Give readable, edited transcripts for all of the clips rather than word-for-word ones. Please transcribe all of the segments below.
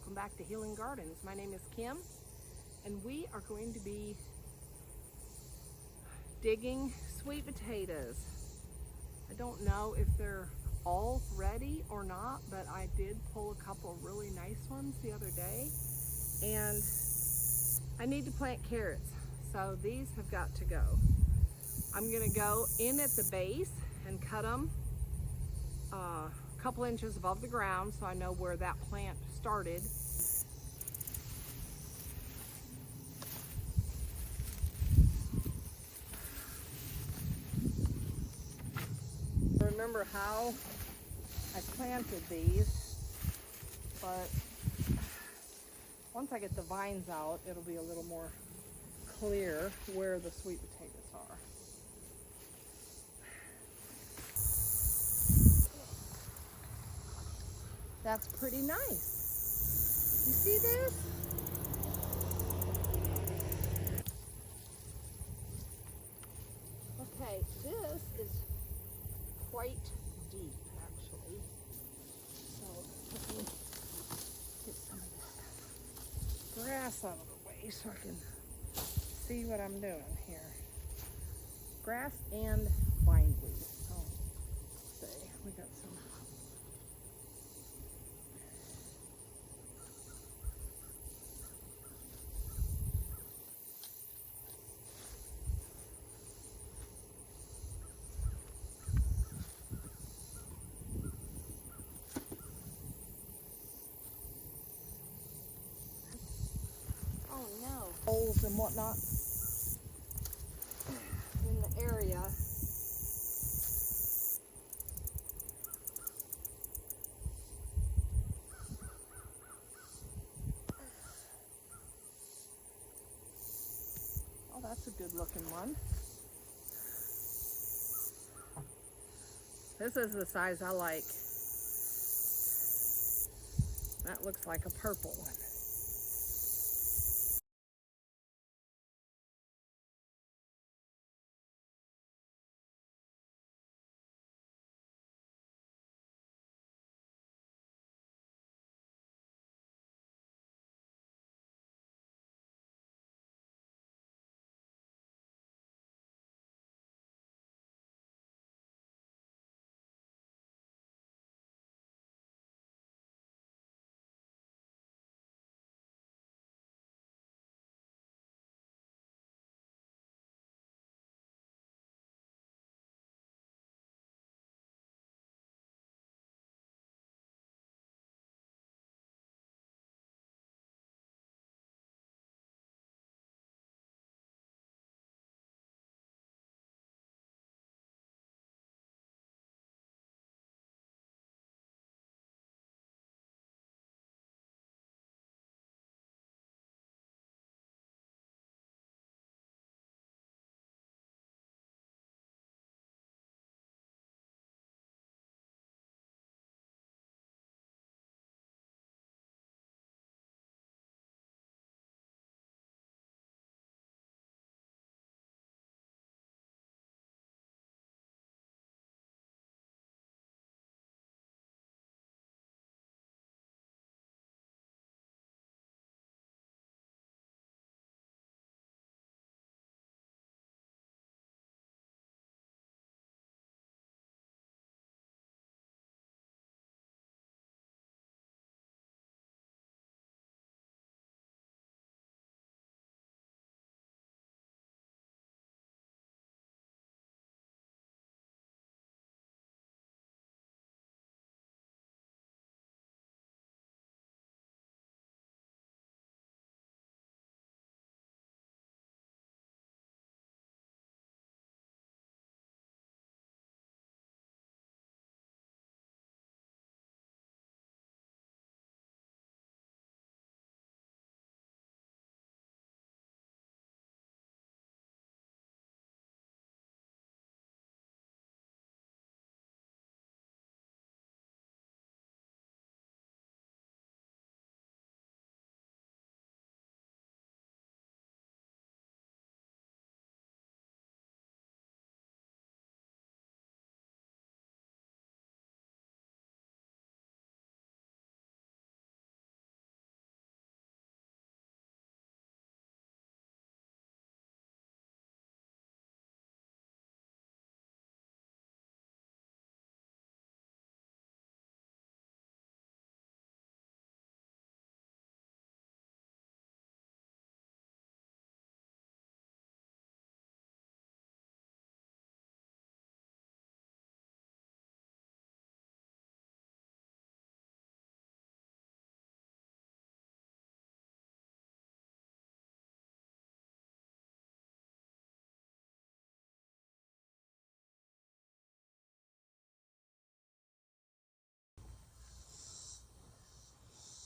welcome back to Healing Gardens. My name is Kim, and we are going to be digging sweet potatoes. I don't know if they're all ready or not, but I did pull a couple really nice ones the other day, and I need to plant carrots, so these have got to go. I'm gonna go in at the base and cut them a couple inches above the ground so I know where that plant started. Remember how I planted these, but once I get the vines out, it'll be a little more clear where the sweet potatoes are. That's pretty nice. You see this? Okay, this is quite deep actually. So let me get some of this grass out of the way so I can see what I'm doing here. Grass and bindweed. So let's see, we got some. Holes and whatnot in the area. Oh, that's a good looking one. This is the size I like. That looks like a purple one.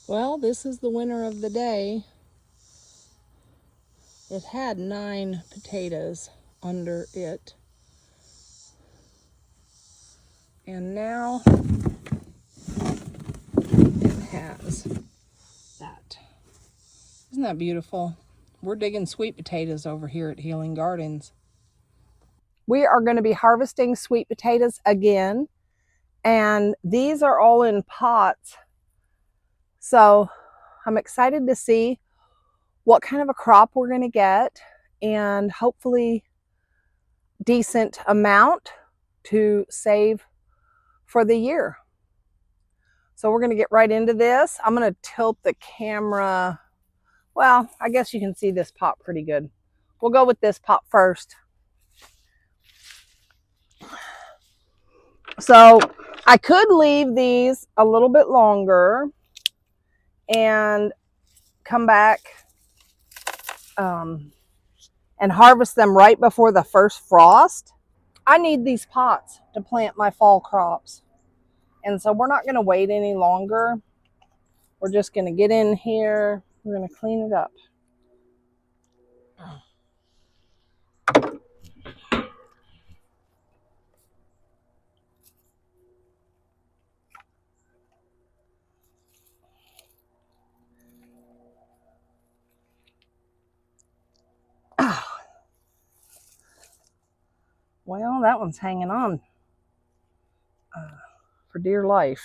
Well, this is the winner of the day. It had 9 potatoes under it. And now it has that. Isn't that beautiful? We're digging sweet potatoes over here at Healing Gardens. We are going to be harvesting sweet potatoes again. And these are all in pots. So I'm excited to see what kind of a crop we're going to get, and hopefully decent amount to save for the year. So we're going to get right into this. I'm going to tilt the camera. Well, I guess you can see this pot pretty good. We'll go with this pot first. So I could leave these a little bit longer and come back and harvest them right before the first frost. I need these pots to plant my fall crops. And so we're not going to wait any longer. We're just going to get in here. We're going to clean it up. Oh, well, that one's hanging on for dear life,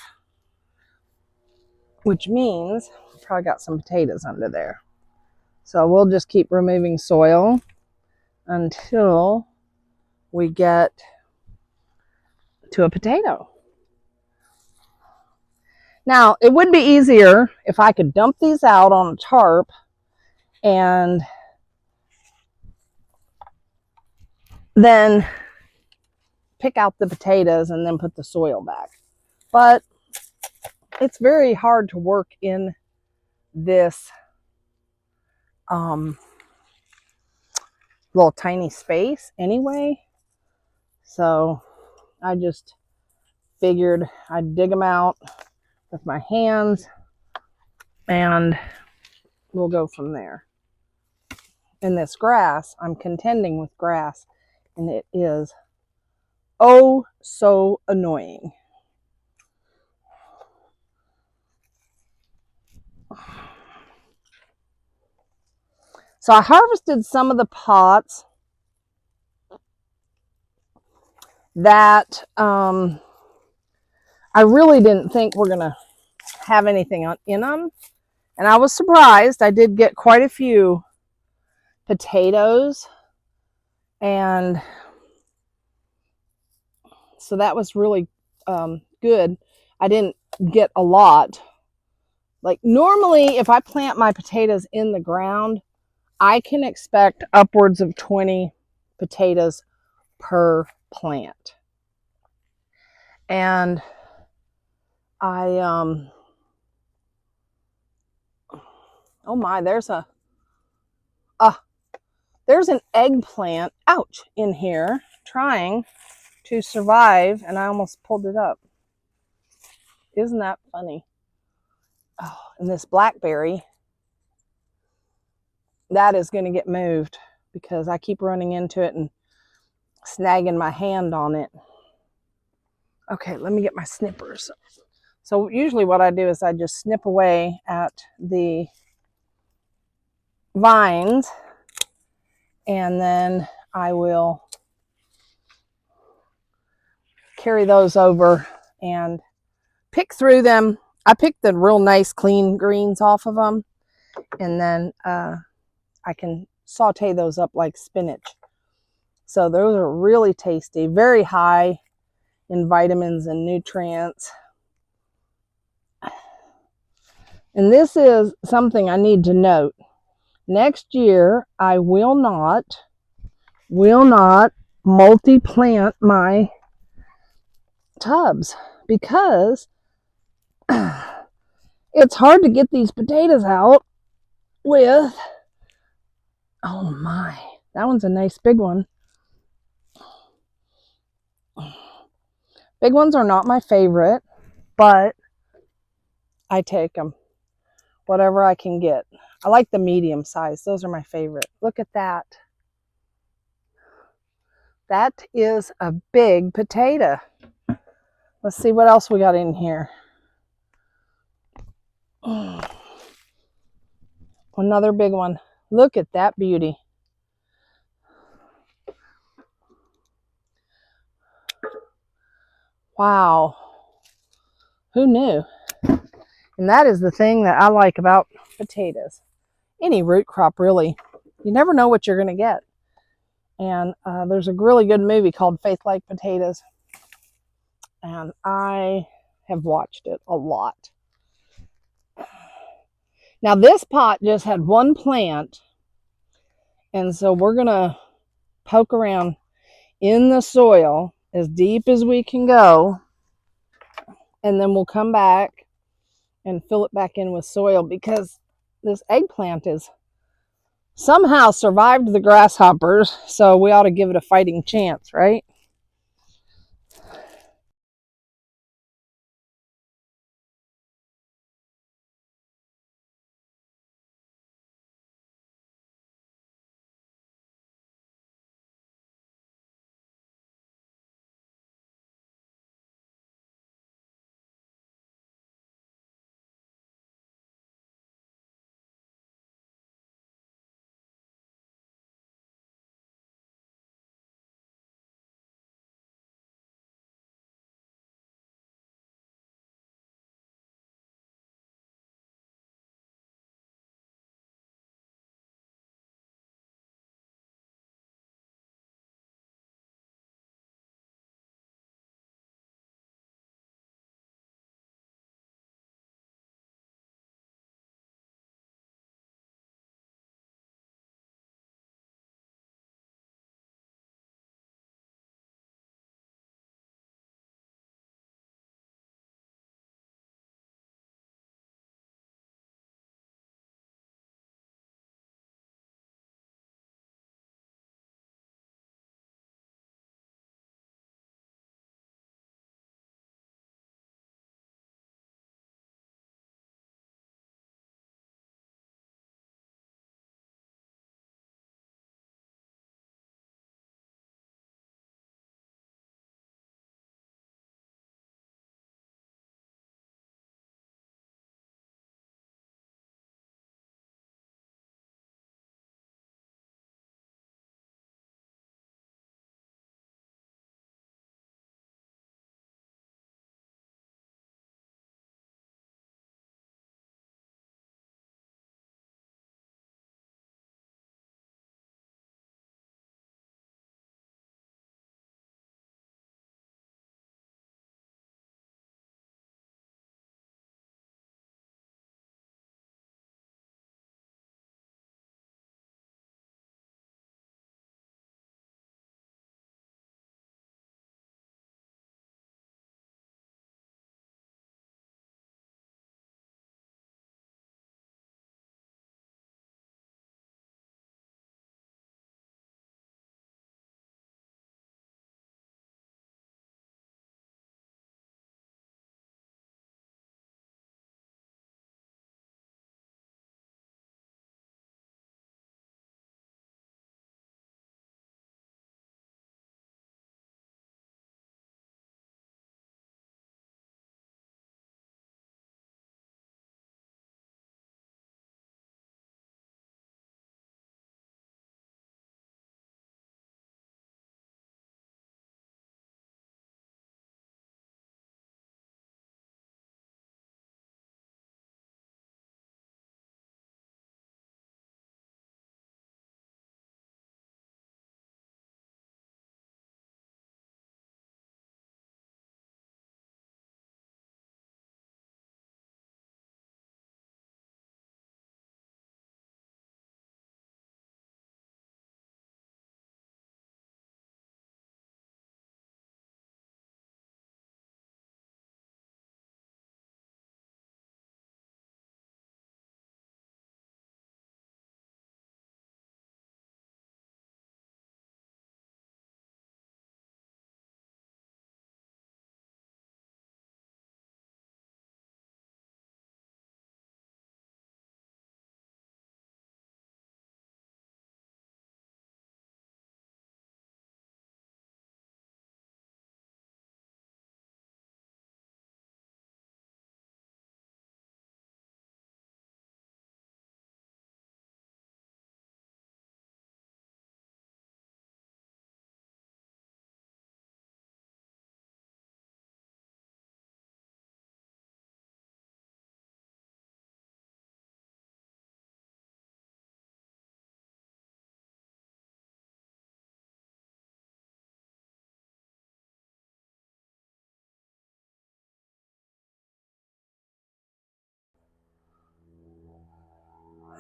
which means we probably got some potatoes under there. So we'll just keep removing soil until we get to a potato. Now, it would be easier if I could dump these out on a tarp and then pick out the potatoes and then put the soil back. But it's very hard to work in this little tiny space anyway. So I just figured I'd dig them out with my hands and we'll go from there. In this grass, I'm contending with grass, and it is oh so annoying. So I harvested some of the pots that I really didn't think were going to have anything in them. And I was surprised. I did get quite a few potatoes. And so that was really good. I didn't get a lot. Like normally, if I plant my potatoes in the ground, I can expect upwards of 20 potatoes per plant. And I, oh my, there's an eggplant, ouch, in here trying to survive, and I almost pulled it up. Isn't that funny? Oh, and this blackberry, that is going to get moved because I keep running into it and snagging my hand on it. Okay, let me get my snippers. So usually what I do is I just snip away at the vines, and then I will carry those over and pick through them. I pick the real nice clean greens off of them, and then I can saute those up like spinach. So those are really tasty, very high in vitamins and nutrients. And this is something I need to note. Next year, I will not multi-plant my tubs because it's hard to get these potatoes out with, oh my, that one's a nice big one. Big ones are not my favorite, but I take them. whatever I can get. I like the medium size. Those are my favorite. Look at that. That is a big potato. Let's see what else we got in here. Another big one. Look at that beauty. Wow. Who knew? And that is the thing that I like about potatoes. Any root crop, really. You never know what you're going to get. And there's a really good movie called Faith Like Potatoes. And I have watched it a lot. Now this pot just had one plant. And so we're going to poke around in the soil as deep as we can go. And then we'll come back and fill it back in with soil because this eggplant is somehow survived the grasshoppers. So we ought to give it a fighting chance, right?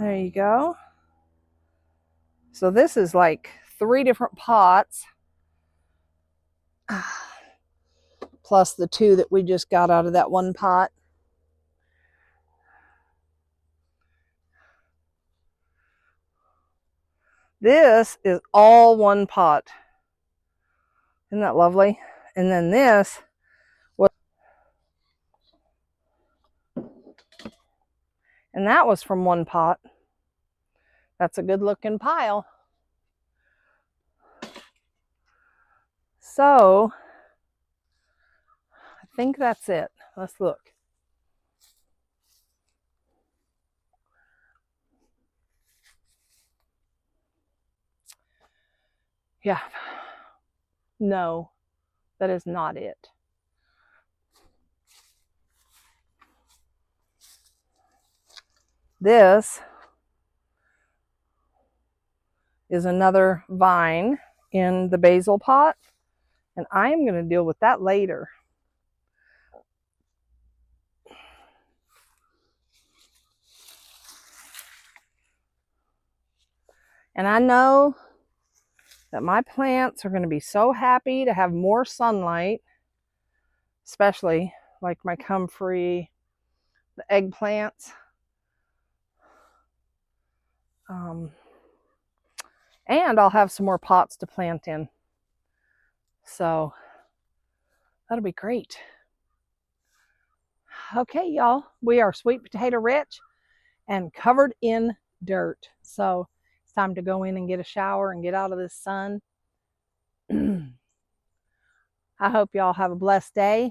There you go. So this is like 3 different pots, plus the 2 that we just got out of that one pot. This is all one pot. Isn't that lovely? And then this was, and that was from one pot. That's a good looking pile. So I think that's it. Let's look. Yeah. No, that is not it. This is another vine in the basil pot, and I am going to deal with that later. And I know that my plants are going to be so happy to have more sunlight, especially like my comfrey, the eggplants. And I'll have some more pots to plant in. So that'll be great. Okay, y'all, we are sweet potato rich and covered in dirt. So it's time to go in and get a shower and get out of this sun. I hope y'all have a blessed day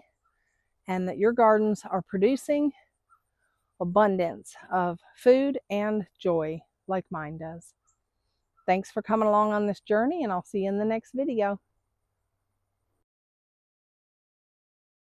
and that your gardens are producing abundance of food and joy like mine does. Thanks for coming along on this journey, and I'll see you in the next video.